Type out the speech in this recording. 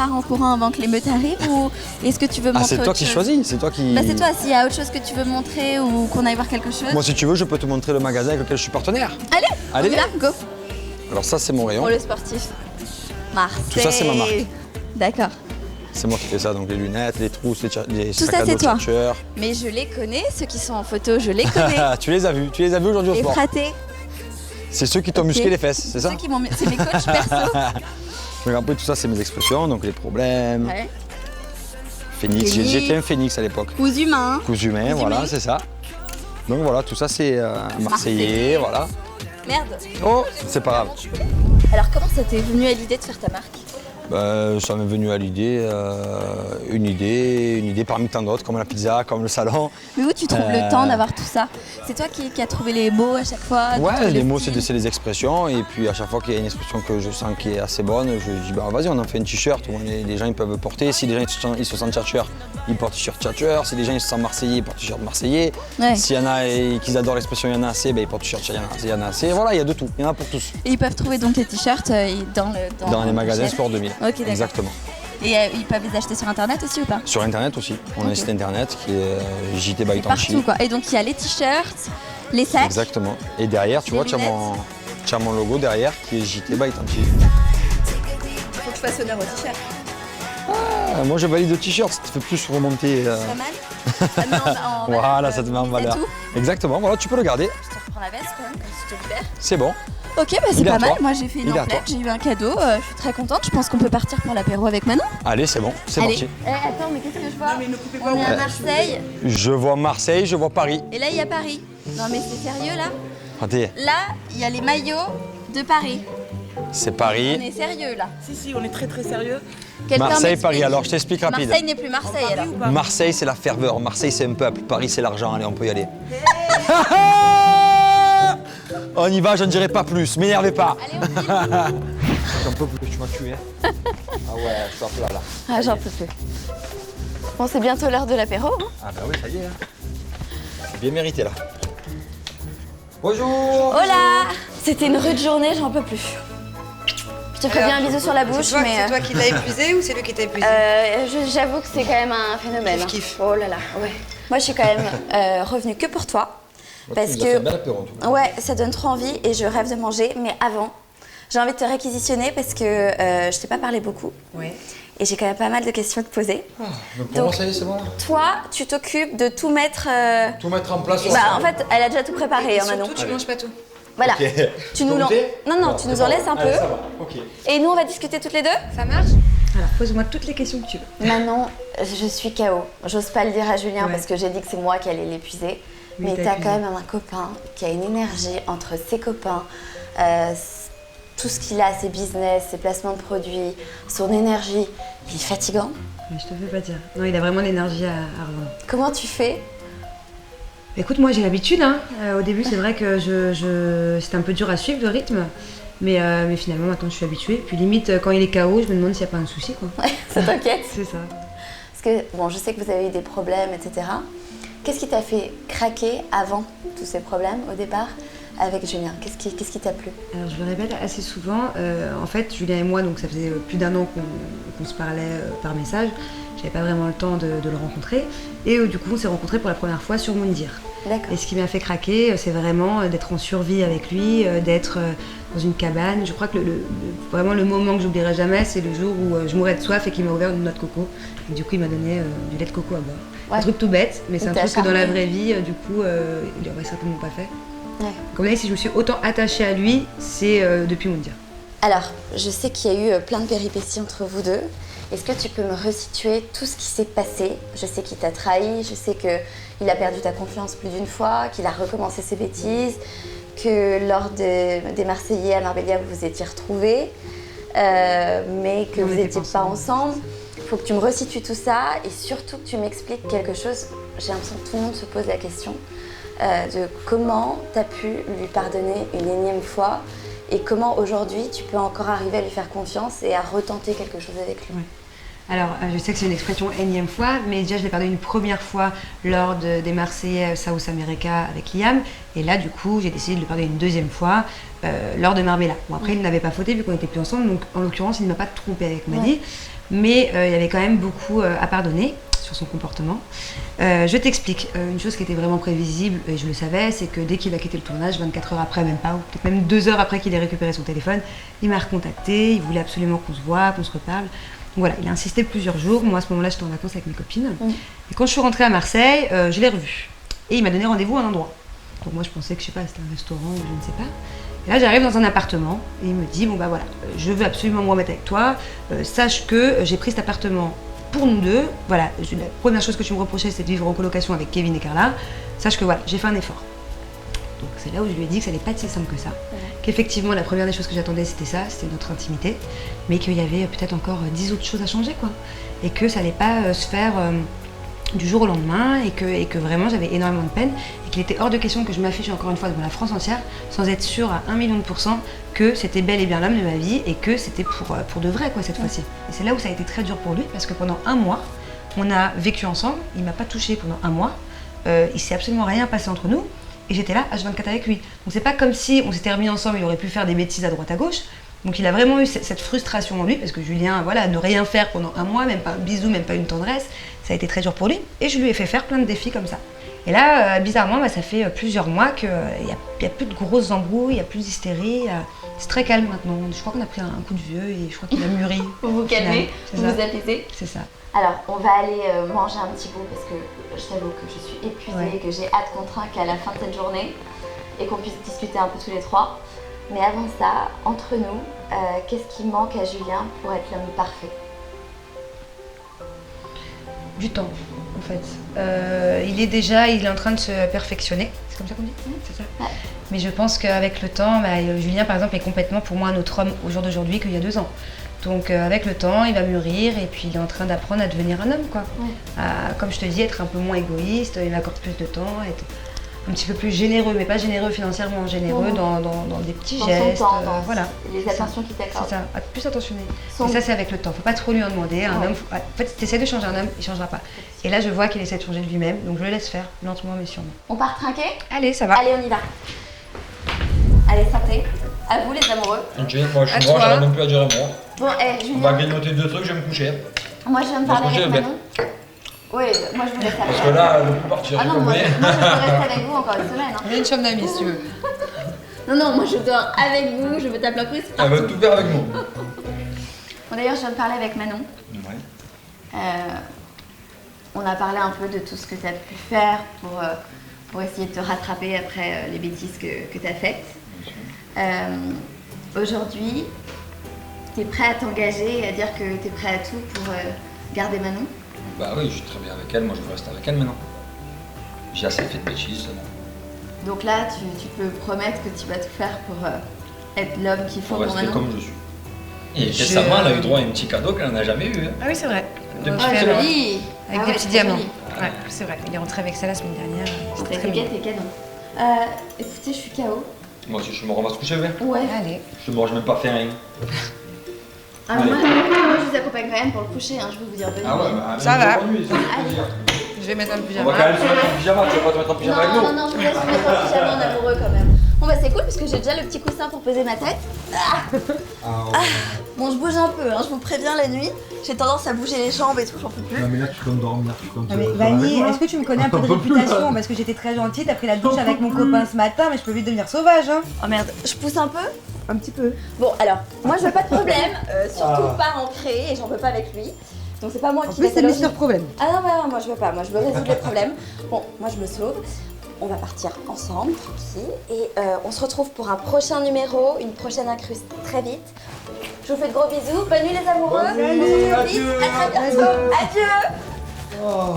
part en courant avant que l'émeute arrive ou est-ce que tu veux montrer c'est toi qui choisis, c'est toi qui... Bah c'est toi, s'il y a autre chose que tu veux montrer ou qu'on aille voir quelque chose. Moi si tu veux, je peux te montrer le magasin avec lequel je suis partenaire. Allez, Allez, on y va, go. Alors ça c'est mon rayon. Pour le sportif. Marseille. Tout ça c'est ma marque. D'accord. C'est moi qui fais ça, donc les lunettes, les trousses, les Tout sacs ça à c'est dos toi. chercheurs. Mais je les connais, ceux qui sont en photo, je les connais. Tu les as vus aujourd'hui au Les sport. fratés. C'est ceux qui t'ont musclé les fesses, c'est ça? Ceux qui m'ont... C'est mes coachs perso. Donc après tout ça c'est mes expressions, donc les problèmes. Ouais. Phénix, Phénix. j'étais un phénix à l'époque. Coups humains. Coups humains, Coups voilà, humains. c'est ça. Donc voilà, tout ça c'est marseillais, voilà. Merde. Oh, c'est pas grave. Alors comment ça t'est venu à l'idée de faire ta marque? Ça m'est venu à l'idée, une idée parmi tant d'autres, comme la pizza, comme le salon. Mais où tu trouves le temps d'avoir tout ça? C'est toi qui as trouvé les mots à chaque fois? Ouais, les mots c'est des expressions et puis à chaque fois qu'il y a une expression que je sens qui est assez bonne, je dis bah vas-y on en fait un t-shirt, les gens ils peuvent porter, si les gens ils se sentent tchatcheurs, ils portent t-shirt tchatcheur, si les gens ils se sentent marseillais, ils portent t-shirt marseillais, Ouais. s'il y en a qui adorent l'expression il y en a assez, ben ils portent t-shirt il y en a assez, voilà il y a de tout, il y en a pour tous. Et ils peuvent trouver donc les t-shirts Dans les magasins chaîne. Sport 2000, Ok, d'accord. exactement. Et ils peuvent les acheter sur internet aussi ou pas? Sur internet aussi, on a un Ok. site internet qui est JT by Tanchi. Partout quoi. Et donc il y a les t-shirts, les sacs. Exactement. Et derrière, tu Les vois, tu as mon logo derrière qui est JT by Tanchi. Faut que je fasse honneur au t-shirt. Moi, je valide le t-shirt, ça te fait plus remonter. Pas mal. Ça te met en valeur, Voilà, ça te met en c'est valeur. tout. Exactement, voilà, tu peux le garder. Je te reprends la veste quand même, je te libère. C'est bon. Ok, bah c'est Il est à pas mal. toi. Moi j'ai fait une Il est à emplette, toi. j'ai eu un cadeau. Je suis très contente. Je pense qu'on peut partir pour l'apéro avec Manon. Allez, c'est bon, c'est Allez. parti. Attends, mais qu'est-ce que je vois? On est à Marseille Je vois Marseille, je vois Paris. et là il y a Paris. Non mais c'est sérieux là? Attendez, Là, il y a les maillots de Paris. c'est On Paris. est sérieux là. Si, on est très très sérieux. Quelqu'un Marseille, m'explique. Paris. Alors, je t'explique rapide. Marseille n'est plus Marseille alors. Marseille, c'est la ferveur. Marseille, c'est un peuple. Paris, c'est l'argent. Allez, on peut y aller. On y va, je ne dirai pas plus. M'énervez pas. Allez, on file. J'en peux plus, tu m'as tué. Ah ouais, stop là, là. Ah, j'en peux plus. Bon, c'est bientôt l'heure de l'apéro. Hein. Ah bah oui, ça y est. Bien mérité là. Bonjour. Hola! C'était une rude journée, j'en peux plus. Je te ferai bien un bisou sur la bouche, C'est mais toi qui l'as épuisé ou c'est lui qui t'a épuisé j'avoue que c'est quand même un phénomène. Kiff. Oh là là, ouais. Moi, je suis quand même revenue que pour toi. Parce que ouais, ça donne trop envie et je rêve de manger. Mais avant, j'ai envie de te réquisitionner parce que je t'ai pas parlé beaucoup. Oui. Et j'ai quand même pas mal de questions à te poser. Donc pour moi, ça y est, c'est bon là. Toi, tu t'occupes de tout mettre... Tout mettre en place. Bah, en fait, elle a déjà tout préparé, Et hein, Manon. surtout, tu manges pas tout. Voilà. Ok. Tu nous non, tu nous en laisses un peu. Ça va, ok. Et nous, on va discuter toutes les deux. Ça marche? Alors, pose-moi toutes les questions que tu veux. Manon, je suis KO. J'ose pas le dire à Julien Ouais. parce que j'ai dit que c'est moi qui allais l'épuiser. Oui, Mais t'as t'as épuisé. quand même un copain qui a une énergie entre ses copains, tout ce qu'il a, ses business, ses placements de produits, son énergie. Il est fatigant. Mais je te fais pas dire. Non, il a vraiment l'énergie à revendre. Comment tu fais? Écoute, moi j'ai l'habitude. Hein. Au début, c'est vrai que c'était un peu dur à suivre le rythme. Mais finalement, maintenant je suis habituée. Puis limite, quand il est KO, je me demande s'il n'y a pas un souci. Quoi. Ouais, ça t'inquiète? C'est ça. Parce que, bon, je sais que vous avez eu des problèmes, etc. Qu'est-ce qui t'a fait craquer avant tous ces problèmes, au départ, avec Julien? Qu'est-ce qui t'a plu? Alors je le répète assez souvent, en fait Julien et moi, donc ça faisait plus d'1 an qu'on se parlait par message, j'avais pas vraiment le temps de le rencontrer et du coup on s'est rencontrés pour la première fois sur Moundir. D'accord. Et ce qui m'a fait craquer, c'est vraiment d'être en survie avec lui, d'être dans une cabane. Je crois que vraiment le moment que j'oublierai jamais, c'est le jour où je mourais de soif et qu'il m'a ouvert une noix de coco. Et du coup il m'a donné du lait de coco à boire. Ouais. Un truc tout bête, mais c'est Il un t'a truc que dans la charmé. vraie vie, du coup, il aurait certainement pas fait. Ouais. Comme vous si je me suis autant attachée à lui, c'est depuis Moundir. Alors, je sais qu'il y a eu plein de péripéties entre vous deux. Est-ce que tu peux me resituer tout ce qui s'est passé? Je sais qu'il t'a trahi, je sais qu'il a perdu ta confiance plus d'une fois, qu'il a recommencé ses bêtises, que lors des Marseillais à Marbella, vous vous étiez retrouvés, mais que On vous n'était n'étiez pas pas ensemble. Il faut que tu me resitues tout ça et surtout que tu m'expliques quelque chose. J'ai l'impression que tout le monde se pose la question de comment tu as pu lui pardonner une énième fois et comment aujourd'hui tu peux encore arriver à lui faire confiance et à retenter quelque chose avec lui. Ouais. Alors, je sais que c'est une expression énième fois, mais déjà je l'ai pardonné une première fois lors des Marseillais South America avec Liam. Et là, du coup, j'ai décidé de le pardonner une deuxième fois lors de Marbella. Bon, après, il n'avait pas fauté vu qu'on n'était plus ensemble, donc en l'occurrence, il ne m'a pas trompé avec Madi. mais il y avait quand même beaucoup à pardonner sur son comportement. Je t'explique, une chose qui était vraiment prévisible, et je le savais, c'est que dès qu'il a quitté le tournage, 24 heures après, même pas, ou peut-être même 2 heures après qu'il ait récupéré son téléphone, il m'a recontacté, il voulait absolument qu'on se voit, qu'on se reparle. Donc voilà, il a insisté plusieurs jours. Moi, à ce moment-là, j'étais en vacances avec mes copines. Et quand je suis rentrée à Marseille, je l'ai revu. Et il m'a donné rendez-vous à un endroit. Donc moi, je pensais que, je sais pas, c'était un restaurant ou je ne sais pas. Et là, j'arrive dans un appartement et il me dit, bon bah voilà, je veux absolument me remettre avec toi. Sache que j'ai pris cet appartement pour nous deux. Voilà, la première chose que tu me reprochais, c'est de vivre en colocation avec Kevin et Carla. Sache que voilà, j'ai fait un effort. Donc c'est là où je lui ai dit que ça n'allait pas être si simple que ça. Qu'effectivement, la première des choses que j'attendais, c'était ça, c'était notre intimité. Mais qu'il y avait peut-être encore 10 autres choses à changer, quoi. Et que ça n'allait pas se faire du jour au lendemain et que vraiment j'avais énormément de peine et qu'il était hors de question que je m'affiche encore une fois devant la France entière sans être sûre à 1 million de % que c'était bel et bien l'homme de ma vie et que c'était pour de vrai, quoi, cette fois-ci. Et c'est là où ça a été très dur pour lui parce que pendant 1 mois, on a vécu ensemble, il m'a pas touchée pendant 1 mois, il s'est absolument rien passé entre nous et j'étais là H24 avec lui. Donc c'est pas comme si on s'était remis ensemble, il aurait pu faire des bêtises à droite à gauche. Donc il a vraiment eu cette frustration en lui parce que Julien, voilà, ne rien faire pendant 1 mois, même pas un bisou, même pas une tendresse, ça a été très dur pour lui. Et je lui ai fait faire plein de défis comme ça. Et là, bizarrement, ça fait plusieurs mois qu'il n'y a plus de grosses embrouilles, il n'y a plus d'hystérie. C'est très calme maintenant. Je crois qu'on a pris un coup de vieux et je crois qu'il a mûri. Vous vous calmez, vous vous apaisez. C'est ça. Alors, on va aller manger un petit bout parce que je t'avoue que je suis épuisée et que j'ai hâte qu'on trinque à la fin de cette journée et qu'on puisse discuter un peu tous les trois. Mais avant ça, entre nous, qu'est-ce qui manque à Julien pour être l'homme parfait? Du temps, en fait. Il est en train de se perfectionner. C'est comme ça qu'on dit? C'est ça. Ouais. Mais je pense qu'avec le temps, Julien, par exemple, est complètement pour moi un autre homme au jour d'aujourd'hui qu'il y a 2 ans. Donc avec le temps, il va mûrir et puis il est en train d'apprendre à devenir un homme, quoi. Comme je te dis, être un peu moins égoïste, il m'accorde plus de temps, être un petit peu plus généreux, mais pas généreux financièrement, généreux dans des petits gestes, son temps, voilà. Les attentions qu'il t'accorde. C'est ça, être plus attentionné. Et ça, c'est avec le temps. Faut pas trop lui en demander. Un homme, en fait, si tu essaies de changer un homme, il changera pas. Et là, je vois qu'il essaie de changer de lui-même, donc je le laisse faire, lentement mais sûrement. On part trinquer? Allez, ça va. Allez, on y va. Allez, santé. À vous, les amoureux. Ok, moi je suis mort, j'arrive même plus à dire amour. Bon, On va grignoter 2 trucs, je vais me coucher. Moi, je viens de parler avec Manon. Oui, moi je vous laisse avec Parce que là, je peux partir. Ah non, moi je peux rester avec vous encore une semaine. Il y a une chambre d'amis si tu veux. Non, moi je dors avec vous, je veux taper la prise. Elle va tout faire avec nous. Bon, d'ailleurs, je viens de parler avec Manon. Ouais. On a parlé un peu de tout ce que tu as pu faire pour essayer de te rattraper après les bêtises que tu as faites. Aujourd'hui, tu es prêt à t'engager et à dire que tu es prêt à tout pour garder Manon? Bah oui, je suis très bien avec elle, moi je veux rester avec elle maintenant. J'ai assez fait de bêtises, c'est bon. Donc là, tu peux promettre que tu vas tout faire pour être l'homme qu'il faut Pour pour rester Manon? comme je suis. Et récemment, elle a eu droit à un petit cadeau qu'elle n'a jamais eu. Hein. Ah oui, c'est vrai. Des petits Ah, cadeaux. joli! Avec des petits diamants. Ouais, c'est vrai. Il est rentré avec ça la semaine dernière. C'était C'était très tes mignon. cadeaux. Écoutez, je suis KO. Moi aussi, je suis mort, on va se coucher, ouais. Ouais. Allez. Je suis mort, je n'ai même pas fait rien. Ah, moi, je vous accompagne quand même pour le coucher, hein, je peux vous dire. venez. Ça va. Aujourd'hui, c'est un plaisir. Je vais mettre un On pyjama. va quand même se mettre en pyjama, tu vas pas te mettre en pyjama avec nous. Non, je vous laisse vous mettre en pyjama en amoureux quand même. Bon bah c'est cool parce que j'ai déjà le petit coussin pour poser ma tête. Bon, je bouge un peu, hein, je vous préviens la nuit. J'ai tendance à bouger les jambes et tout, j'en peux plus. Non mais là tu comptes dormir, tu comptes... Non mais Vanny, est-ce que tu me connais un peu de Un peu plus, réputation? là. Parce que j'étais très gentille, t'as pris la douche avec mon copain ce matin, mais je peux vite devenir sauvage, hein. Oh merde, je pousse un peu? Un petit peu. Bon alors, moi je veux pas de problème, surtout pas ancré et j'en veux pas avec lui. Donc c'est pas moi En qui plus, va c'est t'allonger. Mister Problème. Ah non, moi je veux pas, moi je veux résoudre les problèmes. Bon, moi je me sauve. On va partir ensemble, tranquille. Et on se retrouve pour un prochain numéro, une prochaine incruste très vite. Je vous fais de gros bisous. Bonne nuit les amoureux. Bonne nuit, On se retrouve vite. adieu, À très bientôt. Adieu. Oh.